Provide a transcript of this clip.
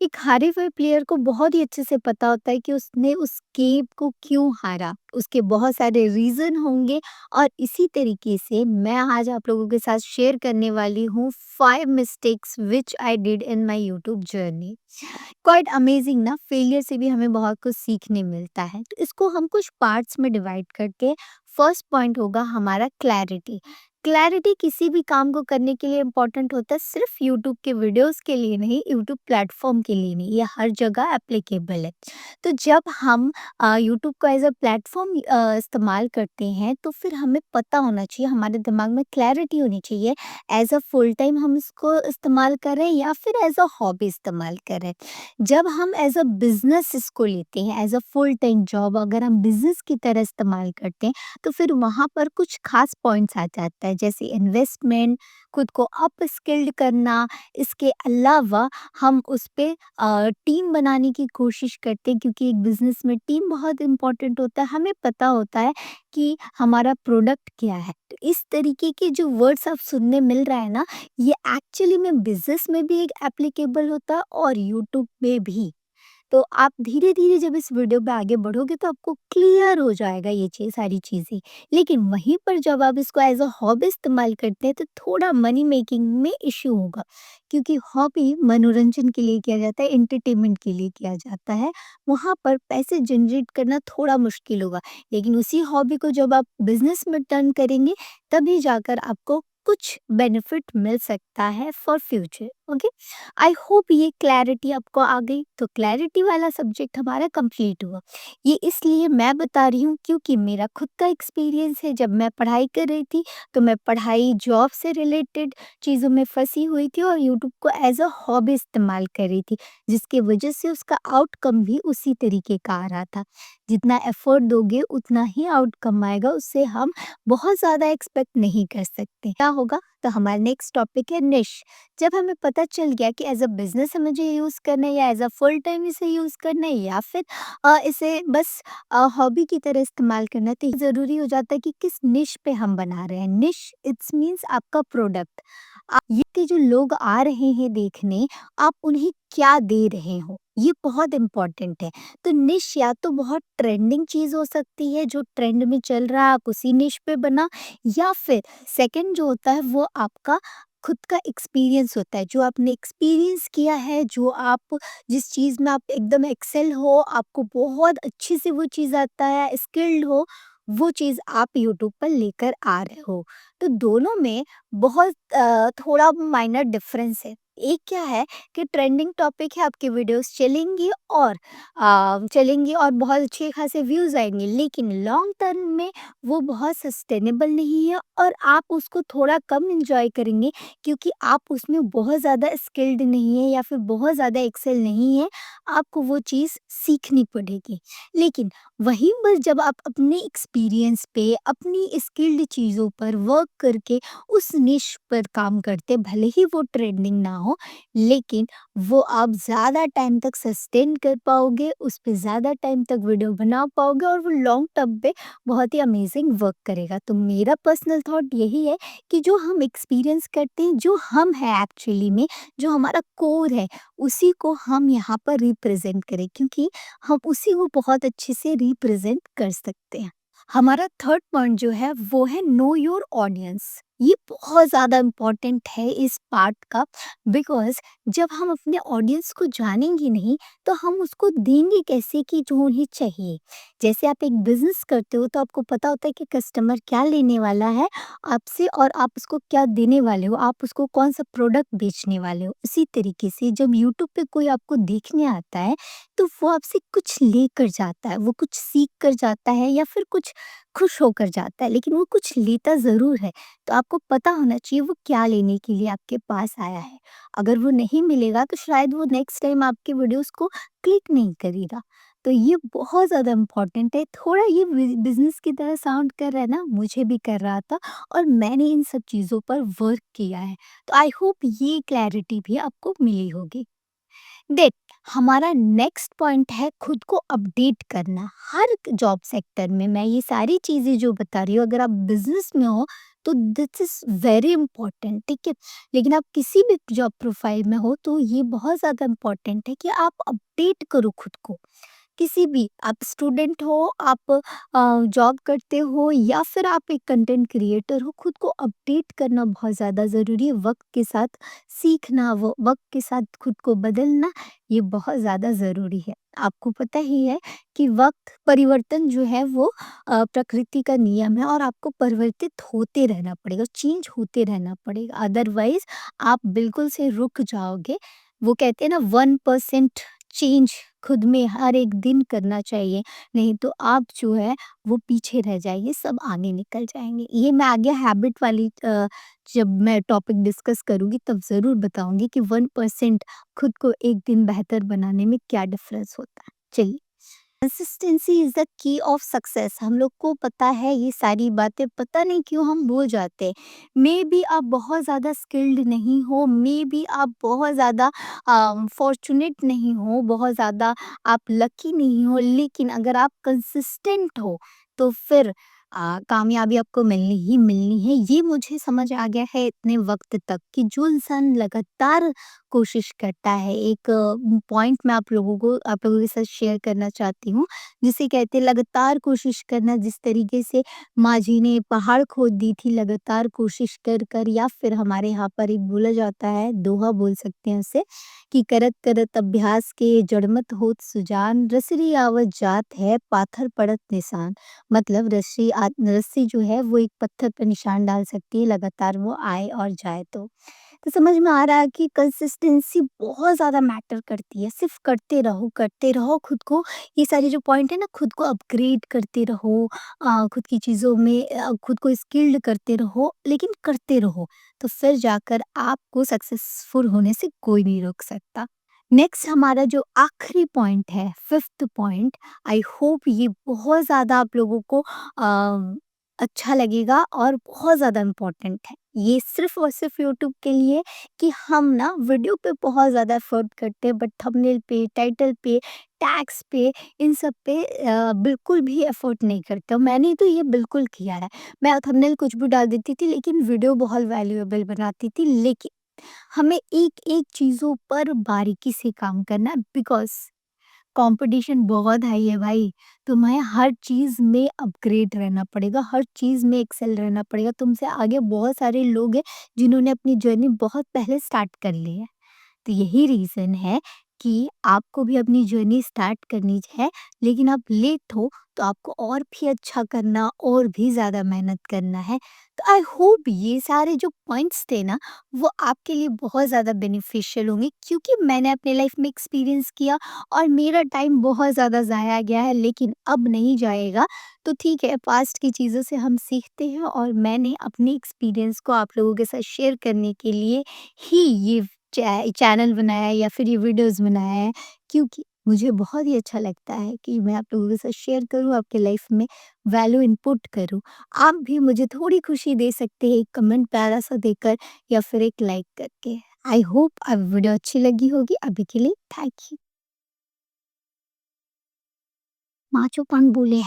एक हारे हुए प्लेयर को बहुत ही अच्छे से पता होता है कि उसने उस गेम को क्यों हारा। उसके बहुत सारे रीज़न होंगे और इसी तरीके से मैं आज आप लोगों के साथ शेयर करने वाली हूँ 5 mistakes which I did in my YouTube journey. Quite amazing ना, फेलियर से भी हमें बहुत कुछ सीखने मिलता है। तो इसको हम कुछ पार्ट्स में डिवाइड करके फर्स्ट पॉइंट होगा हमारा क्लैरिटी। क्लैरिटी किसी भी काम को करने के लिए इम्पोर्टेंट होता है, सिर्फ यूट्यूब के वीडियोस के लिए नहीं, यूट्यूब प्लेटफॉर्म के लिए नहीं, ये हर जगह एप्लीकेबल है। तो जब हम यूट्यूब को एज अ प्लेटफॉर्म इस्तेमाल करते हैं तो फिर हमें पता होना चाहिए, हमारे दिमाग में क्लैरिटी होनी चाहिए एज अ फुल टाइम हम इसको इस्तेमाल करें या फिर एज अ हॉबी इस्तेमाल करें। जब हम एज अ बिजनेस इसको लेते हैं, as a full time job अगर हम बिजनेस की तरह इस्तेमाल करते हैं तो फिर वहाँ पर कुछ खास पॉइंट्स आ जाता है, जैसे इन्वेस्टमेंट, खुद को अप स्किल्ड करना। इसके अलावा हम उस पे टीम बनाने की कोशिश करते हैं, क्योंकि एक बिजनेस में टीम बहुत इंपॉर्टेंट होता है। हमें पता होता है कि हमारा प्रोडक्ट क्या है। तो इस तरीके के जो वर्ड्स आप सुनने मिल रहा है ना, ये एक्चुअली में बिजनेस में भी एक एप्लीकेबल होता है और यूट्यूब में भी। तो आप धीरे-धीरे जब इस वीडियो पे आगे बढ़ोगे तो आपको क्लियर हो जाएगा ये सारी चीज़ें। लेकिन वहीं पर जब आप इसको एज़ अ हॉबी इस्तेमाल करते हैं तो थोड़ा मनी मेकिंग में इश्यू होगा, क्योंकि हॉबी मनोरंजन के लिए किया जाता है, एंटरटेनमेंट के लिए किया जाता है। वहाँ पर पैसे जनरेट करना थोड़ा मुश्किल होगा। लेकिन उसी हॉबी को जब आप बिज़नेस में टर्न करेंगे तभी जाकर आपको कुछ बेनिफिट मिल सकता है for future. Okay, I hope ये क्लैरिटी आपको आ गई। तो क्लैरिटी वाला सब्जेक्ट हमारा कंप्लीट हुआ। ये इसलिए मैं बता रही हूँ क्योंकि मेरा खुद का एक्सपीरियंस है। जब मैं पढ़ाई कर रही थी तो मैं पढ़ाई जॉब से रिलेटेड चीज़ों में फंसी हुई थी और यूट्यूब को एज अ हॉबी इस्तेमाल कर रही थी, जिसकी वजह से उसका आउटकम भी उसी तरीके का आ रहा था। जितना एफर्ट दोगे उतना ही आउटकम आएगा, उससे हम बहुत ज़्यादा एक्सपेक्ट नहीं कर सकते। क्या होगा? तो हमारा नेक्स्ट टॉपिक है निश। जब हमें पता चल गया कि एज अ बिजनेस हमें मुझे यूज़ करना है या एज अ फुल टाइम इसे यूज़ करना है या फिर इसे बस हॉबी की तरह इस्तेमाल करना है, तो ये ज़रूरी हो जाता है कि किस निश पे हम बना रहे हैं। निश इट्स मीन्स आपका प्रोडक्ट। ये कि जो लोग आ रहे हैं देखने, आप उन्हें क्या दे रहे हो, ये बहुत इम्पोर्टेंट है। तो निश या तो बहुत ट्रेंडिंग चीज़ हो सकती है, जो ट्रेंड में चल रहा है आप उसी निश पे बना, या फिर सेकंड जो होता है वो आपका खुद का एक्सपीरियंस होता है, जो आपने एक्सपीरियंस किया है, जो आप जिस चीज़ में आप एकदम एक्सेल हो, आपको बहुत अच्छे से वो चीज़ आता है, स्किल्ड हो, वो चीज़ आप यूट्यूब पर लेकर आ रहे हो। तो दोनों में बहुत थोड़ा माइनर डिफरेंस है। एक क्या है कि ट्रेंडिंग टॉपिक है, आपकी वीडियोस चलेंगी और बहुत अच्छे खासे व्यूज़ आएँगे, लेकिन लॉन्ग टर्म में वो बहुत सस्टेनेबल नहीं है और आप उसको थोड़ा कम एन्जॉय करेंगे, क्योंकि आप उसमें बहुत ज़्यादा स्किल्ड नहीं है या फिर बहुत ज़्यादा एक्सेल नहीं है, आपको वो चीज़ सीखनी पड़ेगी। लेकिन वहीं पर जब आप अपने एक्सपीरियंस पे, अपनी स्किल्ड चीज़ों पर वर्क करके उस निश पर काम करते, भले ही वो ट्रेंडिंग ना हो, लेकिन वो आप ज़्यादा टाइम तक सस्टेन कर पाओगे, उस पे ज़्यादा टाइम तक वीडियो बना पाओगे और वो लॉन्ग टर्म पे बहुत ही अमेजिंग वर्क करेगा। तो मेरा पर्सनल थॉट यही है कि जो हम एक्सपीरियंस करते हैं, जो हम हैं एक्चुअली में, जो हमारा कोर है, उसी को हम यहाँ पर रिप्रेजेंट करें, क्योंकि हम उसी को बहुत अच्छे से रिप्रेजेंट कर सकते हैं। हमारा थर्ड पॉइंट जो है वो है नो योर ऑडियंस। ये बहुत ज़्यादा इम्पोर्टेंट है इस पार्ट का, बिकॉज जब हम अपने ऑडियंस को जानेंगे नहीं तो हम उसको देंगे कैसे कि जो उन्हें चाहिए। जैसे आप एक बिजनेस करते हो तो आपको पता होता है कि कस्टमर क्या लेने वाला है आपसे और आप उसको क्या देने वाले हो, आप उसको कौन सा प्रोडक्ट बेचने वाले हो। इसी तरीके से जब यूट्यूब पे कोई आपको देखने आता है तो वो आपसे कुछ लेकर जाता है, वो कुछ सीख कर जाता है या फिर कुछ खुश होकर जाता है, लेकिन वो कुछ लेता ज़रूर है। तो आपको पता होना चाहिए वो क्या लेने के लिए आपके पास आया है। अगर वो नहीं मिलेगा तो शायद वो नेक्स्ट टाइम आपके वीडियोस को क्लिक नहीं करेगा। तो ये बहुत ज़्यादा इम्पोर्टेंट है। थोड़ा ये बिजनेस की तरह साउंड कर रहा है ना, मुझे भी कर रहा था और मैंने इन सब चीज़ों पर वर्क किया है। तो आई होप ये क्लैरिटी भी आपको मिली होगी। देख, हमारा नेक्स्ट पॉइंट है खुद को अपडेट करना। हर जॉब सेक्टर में मैं ये सारी चीज़ें जो बता रही हूँ, अगर आप बिजनेस में हो तो दिस इज़ वेरी इम्पोर्टेंट, ठीक है? लेकिन आप किसी भी जॉब प्रोफाइल में हो तो ये बहुत ज़्यादा इम्पोर्टेंट है कि आप अपडेट करो खुद को। किसी भी आप स्टूडेंट हो, आप जॉब करते हो या फिर आप एक कंटेंट क्रिएटर हो, खुद को अपडेट करना बहुत ज़्यादा ज़रूरी है। वक़्त के साथ सीखना, वो वक़्त के साथ खुद को बदलना, ये बहुत ज़्यादा ज़रूरी है। आपको पता ही है कि वक़्त परिवर्तन जो है वो प्रकृति का नियम है और आपको परिवर्तित होते रहना पड़ेगा, चेंज होते रहना पड़ेगा। अदरवाइज़ आप बिल्कुल से रुक जाओगे। वो कहते हैं ना 1% चेंज खुद में हर एक दिन करना चाहिए, नहीं तो आप जो है वो पीछे रह जाएँगे, सब आगे निकल जाएँगे। ये मैं आगे हैबिट वाली जब मैं टॉपिक डिस्कस करूँगी तब ज़रूर बताऊँगी कि 1% खुद को एक दिन बेहतर बनाने में क्या डिफ़रेंस होता है। चलिए, consistency is the key of success. हम लोग को पता है ये सारी बातें, पता नहीं क्यों हम भूल जाते हैं। मे बी आप बहुत ज़्यादा स्किल्ड नहीं हो, मे बी आप बहुत ज़्यादा फॉर्चुनेट नहीं हो, बहुत ज़्यादा आप लकी नहीं हो, लेकिन अगर आप कंसिस्टेंट हो तो फिर कामयाबी आपको मिलनी ही मिलनी है। ये मुझे समझ आ गया है इतने वक्त तक कि जो इंसान लगातार कोशिश करता है, एक पॉइंट मैं आप लोगों के साथ शेयर करना चाहती हूँ, जिसे कहते हैं लगातार कोशिश करना। जिस तरीके से माँ जी ने पहाड़ खोद दी थी लगातार कोशिश कर कर, या फिर हमारे यहाँ पर एक बोला जाता है, दोहा बोल सकते हैं उसे, कि करत करत अभ्यास के जड़मत होत सुजान, रसरी आवत जात है पाथर पड़त निशान। मतलब रस्सी जो है वो एक पत्थर पर निशान डाल सकती है, लगातार वो आए और जाए तो समझ में आ रहा है कि कंसिस्टेंसी बहुत ज़्यादा मैटर करती है। सिर्फ़ करते रहो खुद को, ये सारे जो पॉइंट है ना, खुद को अपग्रेड करते रहो, खुद की चीज़ों में खुद को स्किल्ड करते रहो, लेकिन करते रहो, तो फिर जाकर आपको सक्सेसफुल होने से कोई नहीं रोक सकता। नेक्स्ट हमारा जो आखिरी पॉइंट है, 5th पॉइंट, आई होप ये बहुत ज़्यादा आप लोगों को अच्छा लगेगा और बहुत ज़्यादा इम्पोर्टेंट है। ये सिर्फ़ और सिर्फ़ यूट्यूब के लिए, कि हम ना वीडियो पे बहुत ज़्यादा एफ़र्ट करते हैं बट थंबनेल पे, टाइटल पे, टैग्स पे, इन सब पे बिल्कुल भी एफ़र्ट नहीं करते। और मैंने तो ये बिल्कुल किया है। मैं थंबनेल कुछ भी डाल देती थी लेकिन वीडियो बहुत वैल्यूएबल बनाती थी। लेकिन हमें एक-एक चीज़ों पर बारीकी से काम करना है, बिकॉज़ कंपटीशन बहुत हाई है भाई। तुम्हें हर चीज़ में अपग्रेड रहना पड़ेगा, हर चीज़ में एक्सेल रहना पड़ेगा। तुमसे आगे बहुत सारे लोग हैं जिन्होंने अपनी जर्नी बहुत पहले स्टार्ट कर ली है। तो यही रीज़न है कि आपको भी अपनी जर्नी स्टार्ट करनी है, लेकिन आप लेट हो तो आपको और भी अच्छा करना, और भी ज़्यादा मेहनत करना है। तो आई होप ये सारे जो पॉइंट्स थे ना, वो आपके लिए बहुत ज़्यादा बेनिफिशियल होंगे, क्योंकि मैंने अपने लाइफ में एक्सपीरियंस किया और मेरा टाइम बहुत ज़्यादा ज़ाया गया है, लेकिन अब नहीं जाएगा। तो ठीक है, पास्ट की चीज़ों से हम सीखते हैं और मैंने अपने एक्सपीरियंस को आप लोगों के साथ शेयर करने के लिए ही ये चैनल बनाया है या फिर ये वीडियोज़ बनाया है, क्योंकि मुझे बहुत ही अच्छा लगता है कि मैं आप लोगों के साथ शेयर करूँ, आपके लाइफ में वैल्यू इनपुट करूँ। आप भी मुझे थोड़ी खुशी दे सकते हैं एक कमेंट प्यारा-सा देकर या फिर एक लाइक करके। आई होप अब वीडियो अच्छी लगी होगी। अभी के लिए थैंक यू। माचो पान बोले।